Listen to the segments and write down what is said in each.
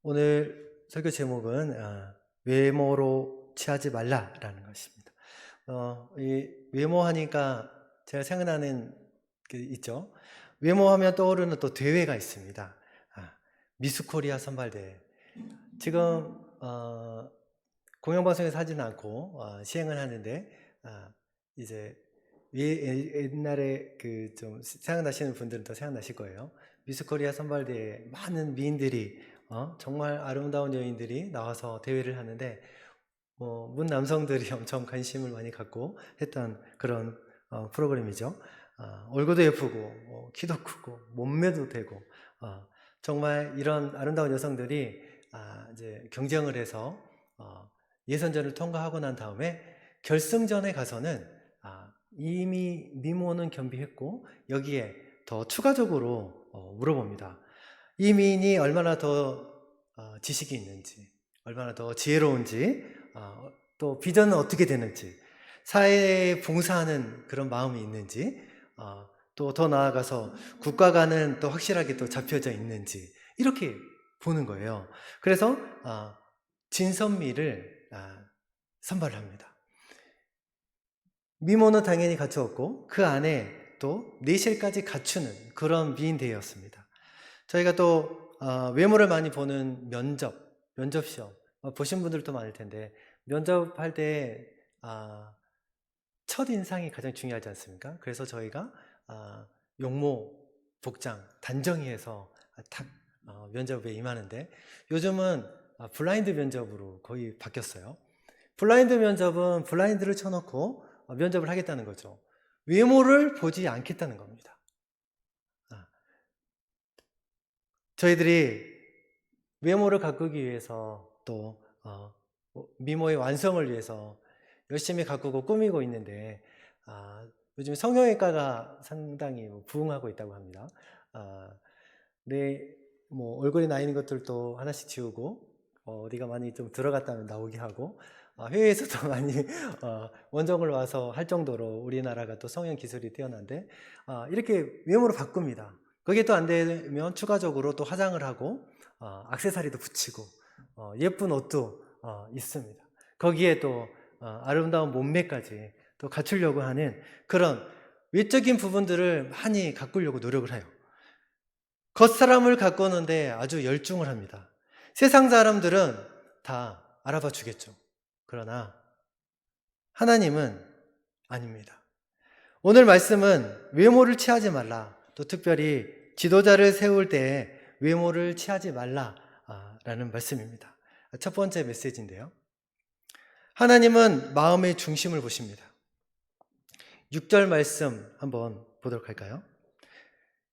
오늘 설교 제목은 외모로 취하지 말라라는 것입니다. 이 외모하니까 제가 생각나는 게 있죠. 외모하면 떠오르는 또 대회가 있습니다. 미스 코리아 선발대회. 지금 공영방송에서 하지는 않고 시행을 하는데 이제 옛날에 그 좀 생각나시는 분들은 더 생각나실 거예요. 미스 코리아 선발대회에 많은 미인들이 정말 아름다운 여인들이 나와서 대회를 하는데 문 남성들이 엄청 관심을 많이 갖고 했던 그런 프로그램이죠. 얼굴도 예쁘고 키도 크고 몸매도 되고 정말 이런 아름다운 여성들이 이제 경쟁을 해서 예선전을 통과하고 난 다음에 결승전에 가서는 이미 미모는 겸비했고 여기에 더 추가적으로 물어봅니다. 이 미인이 얼마나 더 지식이 있는지, 얼마나 더 지혜로운지, 또 비전은 어떻게 되는지, 사회에 봉사하는 그런 마음이 있는지, 또 더 나아가서 국가관은 또 확실하게 또 잡혀져 있는지 이렇게 보는 거예요. 그래서 진선미를 선발을 합니다. 미모는 당연히 갖추었고 그 안에 또 내실까지 갖추는 그런 미인 대회였습니다. 저희가 또 외모를 많이 보는 면접 시험 보신 분들도 많을 텐데 면접할 때 첫인상이 가장 중요하지 않습니까? 그래서 저희가 용모, 복장, 단정히해서 탁 면접에 임하는데 요즘은 블라인드 면접으로 거의 바뀌었어요. 블라인드 면접은 블라인드를 쳐놓고 면접을 하겠다는 거죠. 외모를 보지 않겠다는 겁니다. 저희들이 외모를 가꾸기 위해서 또 미모의 완성을 위해서 열심히 가꾸고 꾸미고 있는데 요즘 성형외과가 상당히 부흥하고 있다고 합니다. 뭐 얼굴에 나 있는 것들도 하나씩 지우고 어디가 많이 좀 들어갔다면 나오게 하고 해외에서도 많이 원정을 와서 할 정도로 우리나라가 또 성형 기술이 뛰어난데 이렇게 외모를 바꿉니다. 그게 또 안 되면 추가적으로 또 화장을 하고 액세서리도 붙이고 예쁜 옷도 있습니다. 거기에 또 아름다운 몸매까지 또 갖추려고 하는 그런 외적인 부분들을 많이 가꾸려고 노력을 해요. 겉사람을 가꾸는데 아주 열중을 합니다. 세상 사람들은 다 알아봐 주겠죠. 그러나 하나님은 아닙니다. 오늘 말씀은 외모를 취하지 말라, 또 특별히 지도자를 세울 때 외모를 취하지 말라라는 말씀입니다. 첫 번째 메시지인데요. 하나님은 마음의 중심을 보십니다. 6절 말씀 한번 보도록 할까요?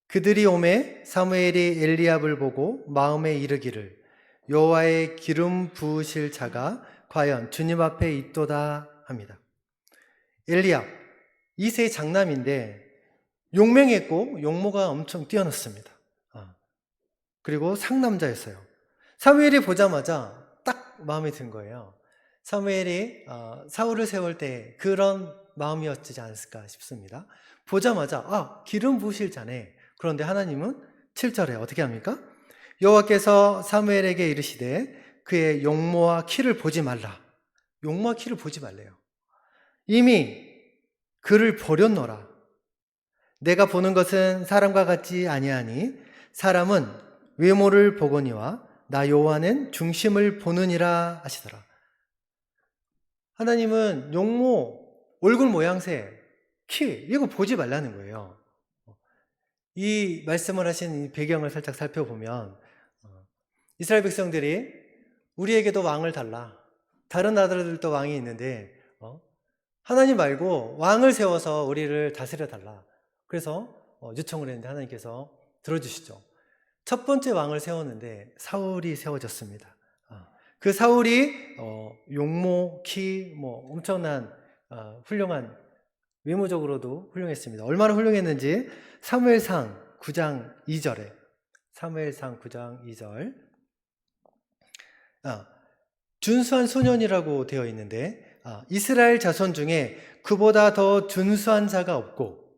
그들이 오매 사무엘이 엘리압을 보고 마음에 이르기를 여호와의 기름 부으실 자가 과연 주님 앞에 있도다 합니다. 엘리압 2세 장남인데 용맹했고 용모가 엄청 뛰어났습니다. 그리고 상남자였어요. 사무엘이 보자마자 딱 마음에 든 거예요. 사무엘이 사울을 세울 때 그런 마음이었지 않을까 싶습니다. 보자마자 기름 부으실 자네. 그런데 하나님은 7절에 어떻게 합니까? 여호와께서 사무엘에게 이르시되 그의 용모와 키를 보지 말라. 용모와 키를 보지 말래요. 이미 그를 버렸노라. 내가 보는 것은 사람과 같지 아니하니 사람은 외모를 보거니와 나 여호와는 중심을 보느니라 하시더라. 하나님은 용모, 얼굴 모양새, 키 이거 보지 말라는 거예요. 이 말씀을 하신 이 배경을 살짝 살펴보면 이스라엘 백성들이 우리에게도 왕을 달라. 다른 나라들도 왕이 있는데 하나님 말고 왕을 세워서 우리를 다스려 달라. 그래서 요청을 했는데 하나님께서 들어주시죠. 첫 번째 왕을 세웠는데 사울이 세워졌습니다. 그 사울이 용모, 키, 엄청난 훌륭한 외모적으로도 훌륭했습니다. 얼마나 훌륭했는지 사무엘상 9장 2절에 사무엘상 9장 2절 준수한 소년이라고 되어 있는데 이스라엘 자손 중에 그보다 더 준수한 자가 없고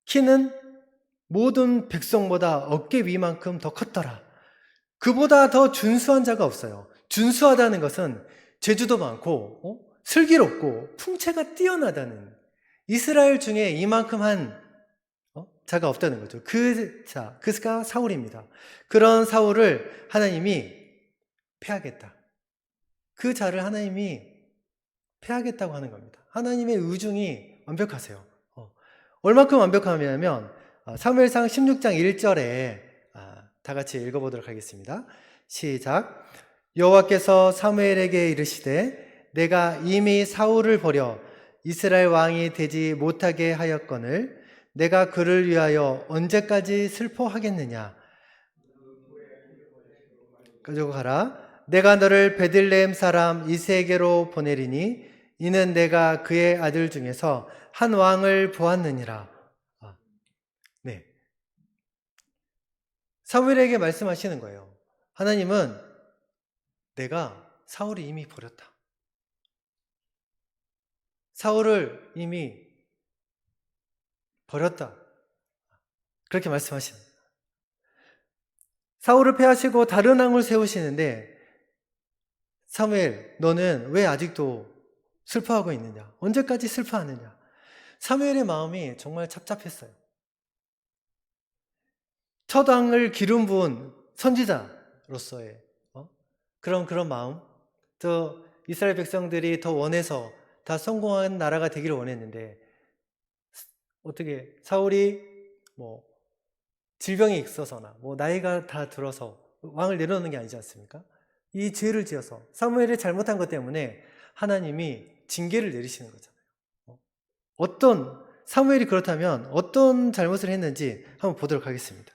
키는 모든 백성보다 어깨 위만큼 더 컸더라. 그보다 더 준수한 자가 없어요. 준수하다는 것은 재주도 많고 슬기롭고 풍채가 뛰어나다는, 이스라엘 중에 이만큼 한 자가 없다는 거죠. 그가 사울입니다. 그런 사울을 하나님이 패하겠다. 그 자를 하나님이 패하겠다고 하는 겁니다. 하나님의 의중이 완벽하세요. 얼마큼 완벽하냐면 사무엘상 16장 1절에 다 같이 읽어보도록 하겠습니다. 시작. 여호와께서 사무엘에게 이르시되 내가 이미 사울을 버려 이스라엘 왕이 되지 못하게 하였거늘 내가 그를 위하여 언제까지 슬퍼하겠느냐. 가지고 가라. 내가 너를 베들레헴 사람 이새에게로 보내리니 이는 내가 그의 아들 중에서 한 왕을 보았느니라. 네. 사무엘에게 말씀하시는 거예요. 하나님은 내가 사울을 이미 버렸다. 사울을 이미 버렸다. 그렇게 말씀하시는 거예요. 사울을 패하시고 다른 왕을 세우시는데 사무엘, 너는 왜 아직도 슬퍼하고 있느냐? 언제까지 슬퍼하느냐? 사무엘의 마음이 정말 착잡했어요. 첫 왕을 기름 부은 선지자로서의 그런 마음, 또 이스라엘 백성들이 더 원해서 다 성공한 나라가 되기를 원했는데 어떻게 사울이 질병이 있어서나 나이가 다 들어서 왕을 내려놓는 게 아니지 않습니까? 이 죄를 지어서 사무엘이 잘못한 것 때문에 하나님이 징계를 내리시는 거잖아요. 사무엘이 그렇다면 어떤 잘못을 했는지 한번 보도록 하겠습니다.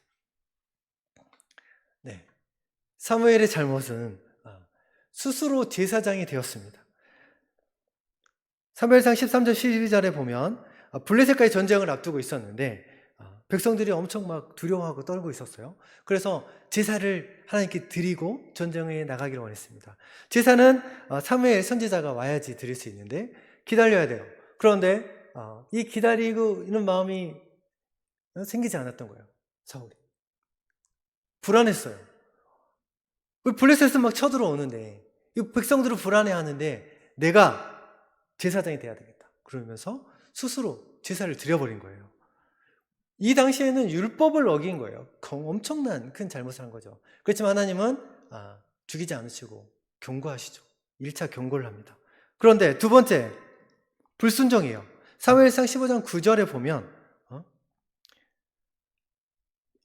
네, 사무엘의 잘못은 스스로 제사장이 되었습니다. 사무엘상 13절 12절에 보면 블레셋과의 전쟁을 앞두고 있었는데 백성들이 엄청 막 두려워하고 떨고 있었어요. 그래서 제사를 하나님께 드리고 전쟁에 나가기를 원했습니다. 제사는 사무엘 선지자가 와야지 드릴 수 있는데 기다려야 돼요. 그런데 이 기다리고 있는 마음이 생기지 않았던 거예요. 사울이 불안했어요. 블레셋은 막 쳐들어오는데 백성들은 불안해하는데 내가 제사장이 돼야 되겠다 그러면서 스스로 제사를 드려버린 거예요. 이 당시에는 율법을 어긴 거예요. 엄청난 큰 잘못을 한 거죠. 그렇지만 하나님은 죽이지 않으시고 경고하시죠. 1차 경고를 합니다. 그런데 두 번째, 불순종이에요. 사무엘상 15장 9절에 보면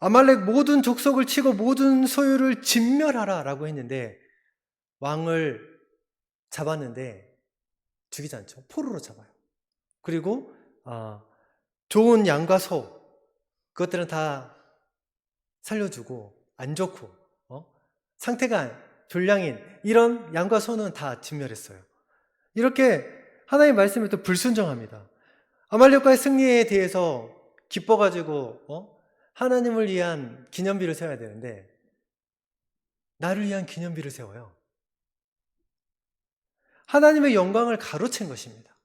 아말렉 모든 족속을 치고 모든 소유를 진멸하라 라고 했는데 왕을 잡았는데 죽이지 않죠. 포로로 잡아요. 그리고 좋은 양과 소 그것들은 다 살려주고 안 좋고 상태가 불량인 이런 양과 소는 다 진멸했어요. 이렇게 하나님의 말씀에 또 불순종합니다. 아말렉과의 승리에 대해서 기뻐가지고 하나님을 위한 기념비를 세워야 되는데 나를 위한 기념비를 세워요. 하나님의 영광을 가로챈 것입니다.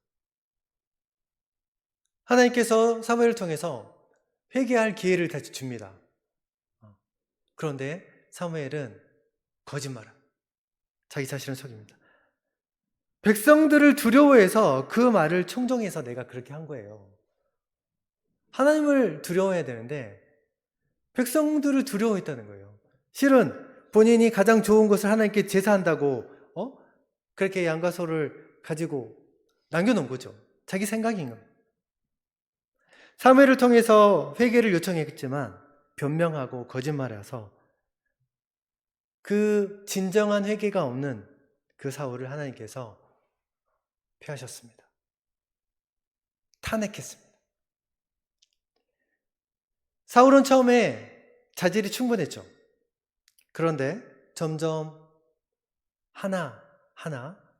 하나님께서 사무엘을 통해서 회개할 기회를 다시 줍니다. 그런데 사무엘은 거짓말합니다. 자기 자신을 속입니다. 백성들을 두려워해서 그 말을 총정해서 내가 그렇게 한 거예요. 하나님을 두려워해야 되는데 백성들을 두려워했다는 거예요. 실은 본인이 가장 좋은 것을 하나님께 제사한다고 그렇게 양과 소를 가지고 남겨놓은 거죠. 자기 생각인 겁니다. 사무엘을 통해서 회개를 요청했지만 변명하고 거짓말해서 그 진정한 회개가 없는 그 사울을 하나님께서 패하셨습니다. 탄핵했습니다. 사울은 처음에 자질이 충분했죠. 그런데 점점 하나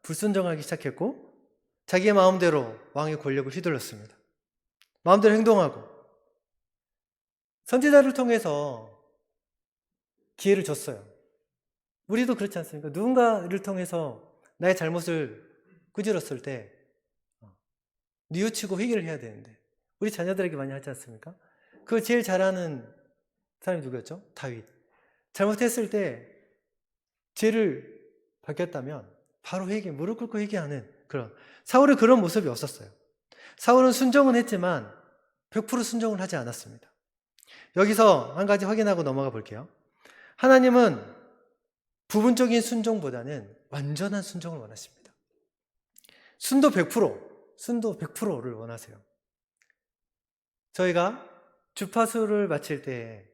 불순종하기 시작했고 자기의 마음대로 왕의 권력을 휘둘렀습니다. 마음대로 행동하고 선지자를 통해서 기회를 줬어요. 우리도 그렇지 않습니까? 누군가를 통해서 나의 잘못을 꾸짖었을 때 뉘우치고 회개를 해야 되는데 우리 자녀들에게 많이 하지 않습니까? 그걸 제일 잘하는 사람이 누구였죠? 다윗. 잘못했을 때 죄를 밝혔다면 바로 회개, 무릎 꿇고 회개하는 그런, 사울은 그런 모습이 없었어요. 사울은 순종은 했지만 100% 순종을 하지 않았습니다. 여기서 한 가지 확인하고 넘어가 볼게요. 하나님은 부분적인 순종보다는 완전한 순종을 원하십니다. 순도 100%를 원하세요. 저희가 주파수를 맞출 때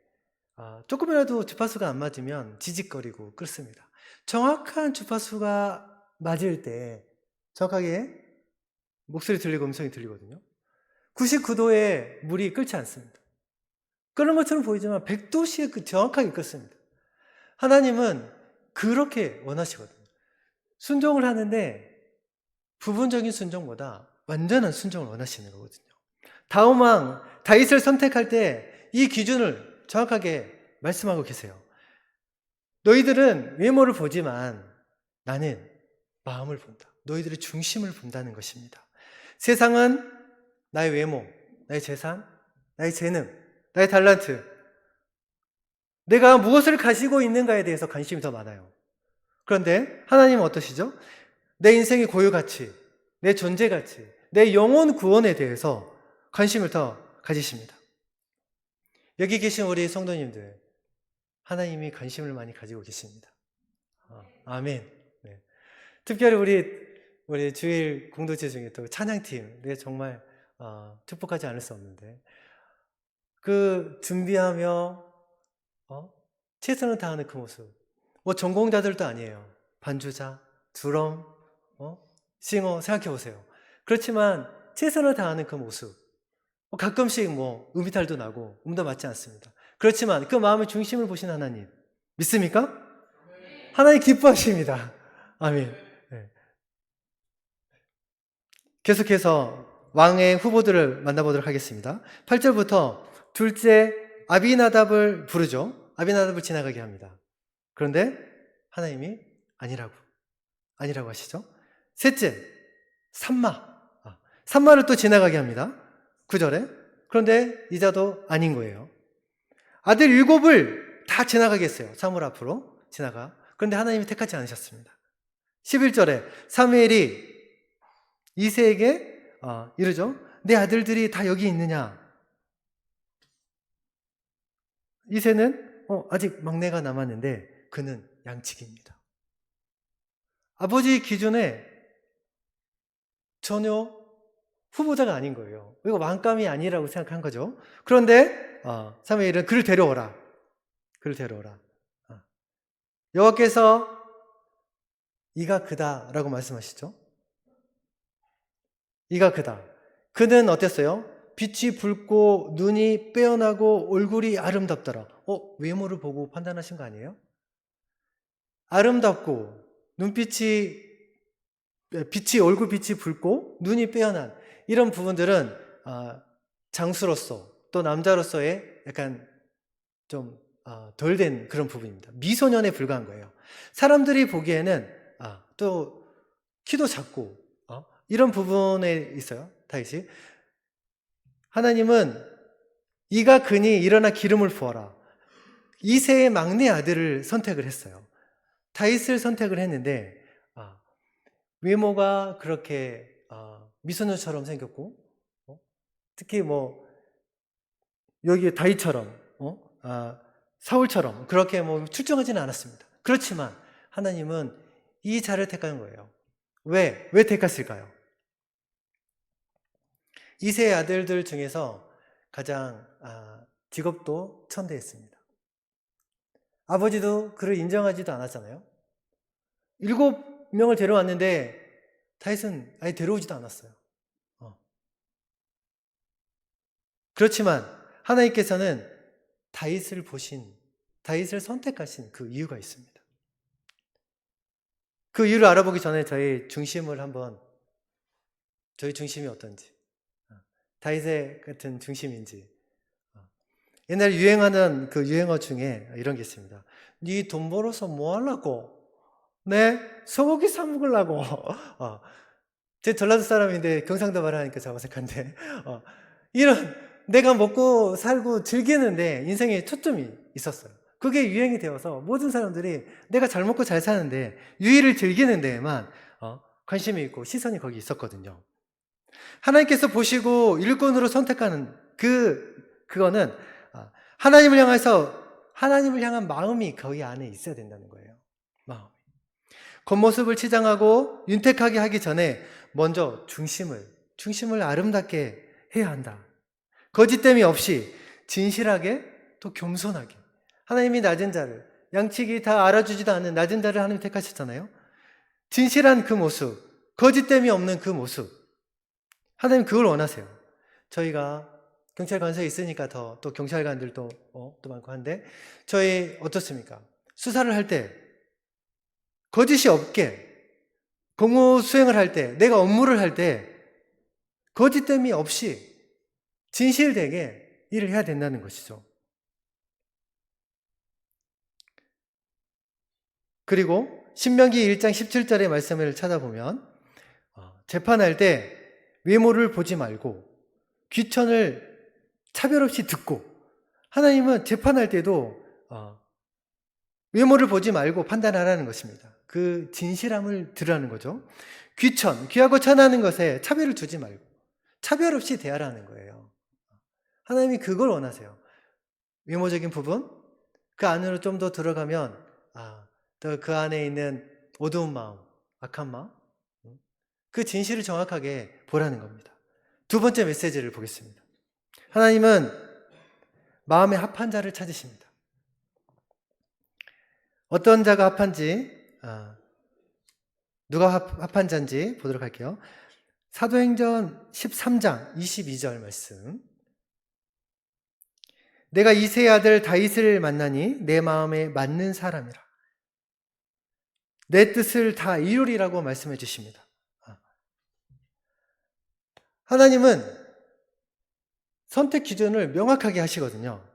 조금이라도 주파수가 안 맞으면 지직거리고 끓습니다. 정확한 주파수가 맞을 때 정확하게 목소리 들리고 음성이 들리거든요. 99도에 물이 끓지 않습니다. 끓는 것처럼 보이지만 100도씨에 정확하게 끓습니다. 하나님은 그렇게 원하시거든요. 순종을 하는데 부분적인 순종보다 완전한 순종을 원하시는 거거든요. 다윗왕 다윗을 선택할 때 이 기준을 정확하게 말씀하고 계세요. 너희들은 외모를 보지만 나는 마음을 본다. 너희들의 중심을 본다는 것입니다. 세상은 나의 외모, 나의 재산, 나의 재능, 나의 탤런트, 내가 무엇을 가지고 있는가에 대해서 관심이 더 많아요. 그런데 하나님은 어떠시죠? 내 인생의 고유가치, 내 존재가치, 내 영혼 구원에 대해서 관심을 더 가지십니다. 여기 계신 우리 성도님들, 하나님이 관심을 많이 가지고 계십니다. 아멘. 네. 특별히 우리 주일 공동체 중에 또 찬양팀, 네, 정말 축복하지 않을 수 없는데, 그 준비하며 최선을 다하는 그 모습. 뭐 전공자들도 아니에요. 반주자, 드럼, 싱어 생각해 보세요. 그렇지만 최선을 다하는 그 모습. 가끔씩 음이탈도 나고 음도 맞지 않습니다. 그렇지만 그 마음의 중심을 보신 하나님 믿습니까? 하나님 기뻐하십니다. 아멘. 네. 계속해서 왕의 후보들을 만나보도록 하겠습니다. 8절부터 둘째 아비나답을 부르죠. 아비나답을 지나가게 합니다. 그런데 하나님이 아니라고 하시죠. 셋째 산마를 또 지나가게 합니다. 9절에. 그런데 이자도 아닌 거예요. 아들 7을 다 지나가게 했어요. 사무엘 앞으로 지나가. 그런데 하나님이 택하지 않으셨습니다. 11절에 사무엘이 이새에게 이러죠. 내 아들들이 다 여기 있느냐. 이새는 아직 막내가 남았는데 그는 양측입니다. 아버지 기준에 전혀 후보자가 아닌 거예요. 이거 왕감이 아니라고 생각한 거죠. 그런데 사무엘은 그를 데려오라. 여호와께서 이가 그다라고 말씀하시죠. 이가 그다. 그는 어땠어요? 빛이 붉고 눈이 빼어나고 얼굴이 아름답더라. 외모를 보고 판단하신 거 아니에요? 아름답고 얼굴빛이 붉고 눈이 빼어난 이런 부분들은 장수로서 또 남자로서의 약간 좀 덜 된 그런 부분입니다. 미소년에 불과한 거예요. 사람들이 보기에는 또 키도 작고 이런 부분에 있어요. 다윗이. 하나님은 이가 그니 일어나 기름을 부어라. 이새의 막내 아들을 선택을 했어요. 다윗을 선택을 했는데 외모가 그렇게 미소년처럼 생겼고 특히 여기 다윗처럼 사울처럼 그렇게 출중하지는 않았습니다. 그렇지만 하나님은 이 자를 택한 거예요. 왜 택했을까요? 이새의 아들들 중에서 가장 직업도 천대했습니다. 아버지도 그를 인정하지도 않았잖아요. 7명을 데려왔는데 다윗은 아예 데려오지도 않았어요. 그렇지만 하나님께서는 다윗을 선택하신 그 이유가 있습니다. 그 이유를 알아보기 전에 저희 중심이 어떤지, 다윗의 같은 중심인지. 옛날에 유행하는 그 유행어 중에 이런 게 있습니다. 네 돈 벌어서 뭐 하려고? 네, 소고기 사 먹으려고. 제 전라도 사람인데 경상도 말하니까 좀 어색한데 이런 내가 먹고 살고 즐기는데 인생에 초점이 있었어요. 그게 유행이 되어서 모든 사람들이 내가 잘 먹고 잘 사는데 유의를 즐기는 데에만 관심이 있고 시선이 거기 있었거든요. 하나님께서 보시고 일꾼으로 선택하는 그거는 하나님을 향한 마음이 거기 안에 있어야 된다는 거예요. 마음. 겉모습을 치장하고 윤택하게 하기 전에 먼저 중심을 아름답게 해야 한다. 거짓됨이 없이 진실하게 또 겸손하게. 하나님이 낮은 자를, 양치기 다 알아주지도 않는 낮은 자를 하나님 택하셨잖아요. 진실한 그 모습, 거짓됨이 없는 그 모습. 하나님 그걸 원하세요. 저희가 경찰관서에 있으니까 또 경찰관들도 또 많고 한데, 저희 어떻습니까? 수사를 할 때 거짓이 없게, 공무 수행을 할 때, 내가 업무를 할 때 거짓됨이 없이 진실되게 일을 해야 된다는 것이죠. 그리고 신명기 1장 17절의 말씀을 찾아보면 재판할 때 외모를 보지 말고 귀천을 차별 없이 듣고, 하나님은 재판할 때도 외모를 보지 말고 판단하라는 것입니다. 그 진실함을 들으라는 거죠. 귀하고 천하는 것에 차별을 두지 말고 차별 없이 대하라는 거예요. 하나님이 그걸 원하세요. 외모적인 부분, 그 안으로 좀 더 들어가면 또 그 안에 있는 어두운 마음, 악한 마음, 그 진실을 정확하게 보라는 겁니다. 두 번째 메시지를 보겠습니다. 하나님은 마음에 합한 자를 찾으십니다. 어떤 자가 합한지, 누가 합한 자인지 보도록 할게요. 사도행전 13장 22절 말씀. 내가 이새의 아들 다윗을 만나니 내 마음에 맞는 사람이라. 내 뜻을 다 이루리라고 말씀해 주십니다. 하나님은 선택 기준을 명확하게 하시거든요.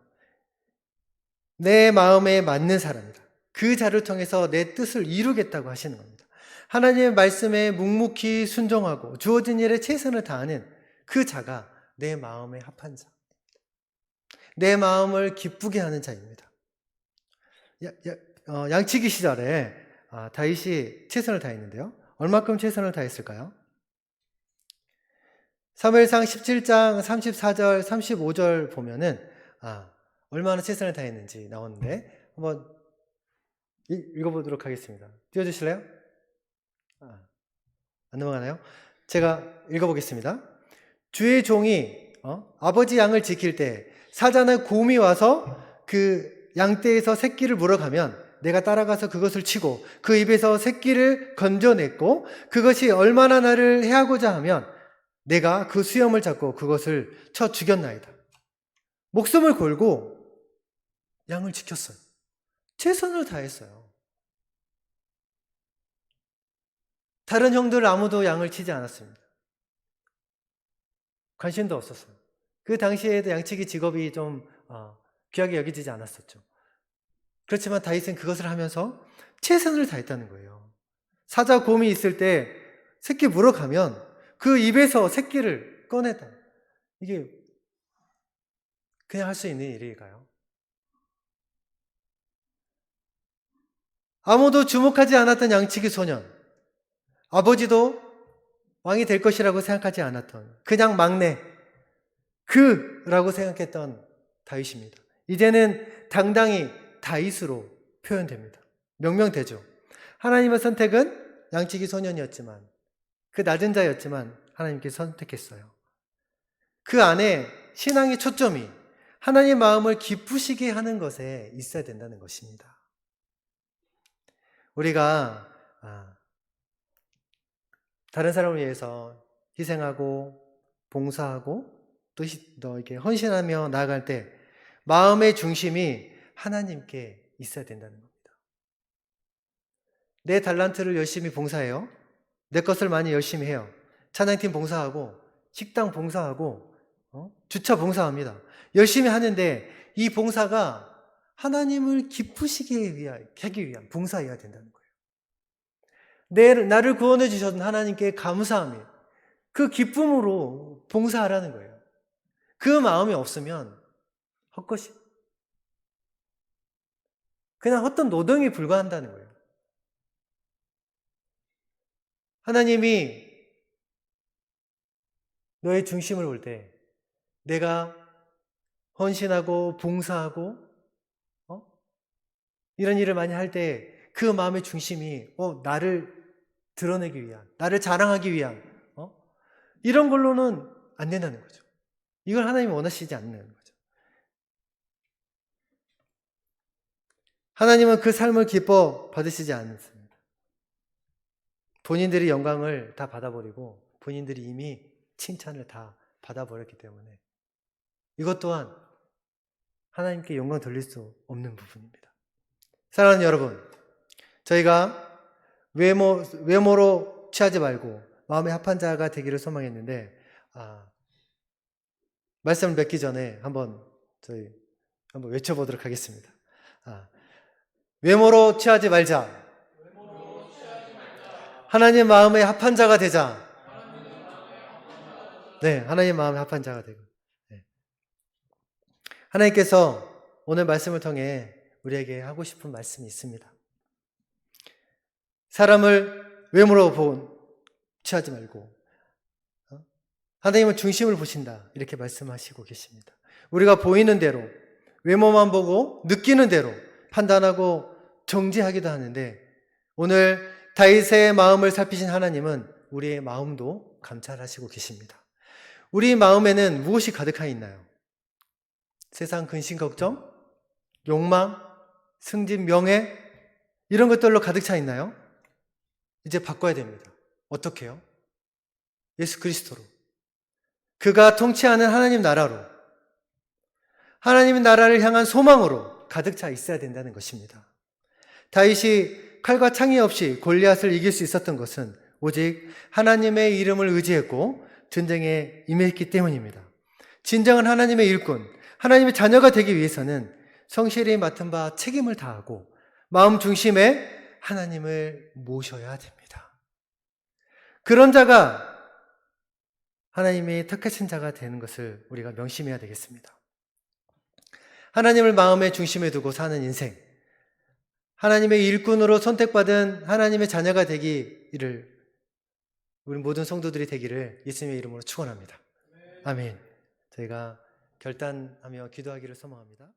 내 마음에 맞는 사람이다. 그 자를 통해서 내 뜻을 이루겠다고 하시는 겁니다. 하나님의 말씀에 묵묵히 순종하고 주어진 일에 최선을 다하는 그 자가 내 마음에 합한 자, 내 마음을 기쁘게 하는 자입니다. 양치기 시절에 다윗이 최선을 다했는데요. 얼마큼 최선을 다했을까요? 사무엘상 17장 34절 35절 보면은 얼마나 최선을 다했는지 나오는데 한번 읽어보도록 하겠습니다. 띄워주실래요? 안 넘어가나요? 제가 읽어보겠습니다. 주의 종이 아버지 양을 지킬 때 사자나 곰이 와서 그 양떼에서 새끼를 물어가면 내가 따라가서 그것을 치고 그 입에서 새끼를 건져냈고, 그것이 얼마나 나를 해하고자 하면 내가 그 수염을 잡고 그것을 쳐 죽였나이다. 목숨을 걸고 양을 지켰어요. 최선을 다했어요. 다른 형들 아무도 양을 치지 않았습니다. 관심도 없었어요. 그 당시에도 양치기 직업이 좀 귀하게 여겨지지 않았었죠. 그렇지만 다윗은 그것을 하면서 최선을 다했다는 거예요. 사자 곰이 있을 때 새끼 물어가면 그 입에서 새끼를 꺼내다. 이게 그냥 할 수 있는 일일까요? 아무도 주목하지 않았던 양치기 소년, 아버지도 왕이 될 것이라고 생각하지 않았던 그냥 막내, 그라고 생각했던 다윗입니다. 이제는 당당히 다윗으로 표현됩니다. 명명되죠. 하나님의 선택은 양치기 소년이었지만, 그 낮은 자였지만 하나님께 선택했어요. 그 안에 신앙의 초점이 하나님의 마음을 기쁘시게 하는 것에 있어야 된다는 것입니다. 우리가 다른 사람을 위해서 희생하고 봉사하고 또 이렇게 헌신하며 나아갈 때 마음의 중심이 하나님께 있어야 된다는 겁니다. 내 달란트를 열심히 봉사해요. 내 것을 많이 열심히 해요. 찬양팀 봉사하고 식당 봉사하고 주차 봉사합니다. 열심히 하는데 이 봉사가 하나님을 기쁘시게 하기 위한 봉사여야 된다는 거예요. 나를 구원해 주셨던 하나님께 감사함이, 그 기쁨으로 봉사하라는 거예요. 그 마음이 없으면 헛것이. 그냥 헛된 노동에 불과한다는 거예요. 하나님이 너의 중심을 볼 때 내가 헌신하고 봉사하고 이런 일을 많이 할 때 그 마음의 중심이 나를 드러내기 위한, 나를 자랑하기 위한 이런 걸로는 안 된다는 거죠. 이걸 하나님이 원하시지 않는 거죠. 하나님은 그 삶을 기뻐 받으시지 않습니다. 본인들이 영광을 다 받아버리고 본인들이 이미 칭찬을 다 받아버렸기 때문에 이것 또한 하나님께 영광 돌릴 수 없는 부분입니다. 사랑하는 여러분, 저희가 외모로 취하지 말고 마음의 합한 자가 되기를 소망했는데 말씀을 맺기 전에 저희 한번 외쳐보도록 하겠습니다. 외모로 취하지 말자. 하나님 마음의 합한 자가 되자. 네, 하나님 마음의 합한 자가 되고. 네. 하나님께서 오늘 말씀을 통해 우리에게 하고 싶은 말씀이 있습니다. 사람을 외모로 취하지 말고 하나님은 중심을 보신다 이렇게 말씀하시고 계십니다. 우리가 보이는 대로 외모만 보고 느끼는 대로 판단하고 정죄하기도 하는데 오늘 다윗의 마음을 살피신 하나님은 우리의 마음도 감찰하시고 계십니다. 우리 마음에는 무엇이 가득하여 있나요? 세상 근심 걱정, 욕망, 승진, 명예 이런 것들로 가득 차 있나요? 이제 바꿔야 됩니다. 어떻게 해요? 예수 그리스도로. 그가 통치하는 하나님 나라로, 하나님의 나라를 향한 소망으로 가득 차 있어야 된다는 것입니다. 다윗이 칼과 창이 없이 골리앗을 이길 수 있었던 것은 오직 하나님의 이름을 의지했고 전쟁에 임했기 때문입니다. 진정한 하나님의 일꾼, 하나님의 자녀가 되기 위해서는 성실히 맡은 바 책임을 다하고 마음 중심에 하나님을 모셔야 됩니다. 그런 자가 하나님이 택하신 자가 되는 것을 우리가 명심해야 되겠습니다. 하나님을 마음의 중심에 두고 사는 인생, 하나님의 일꾼으로 선택받은 하나님의 자녀가 되기를 우리 모든 성도들이 되기를 예수님의 이름으로 축원합니다. 아멘. 저희가 결단하며 기도하기를 소망합니다.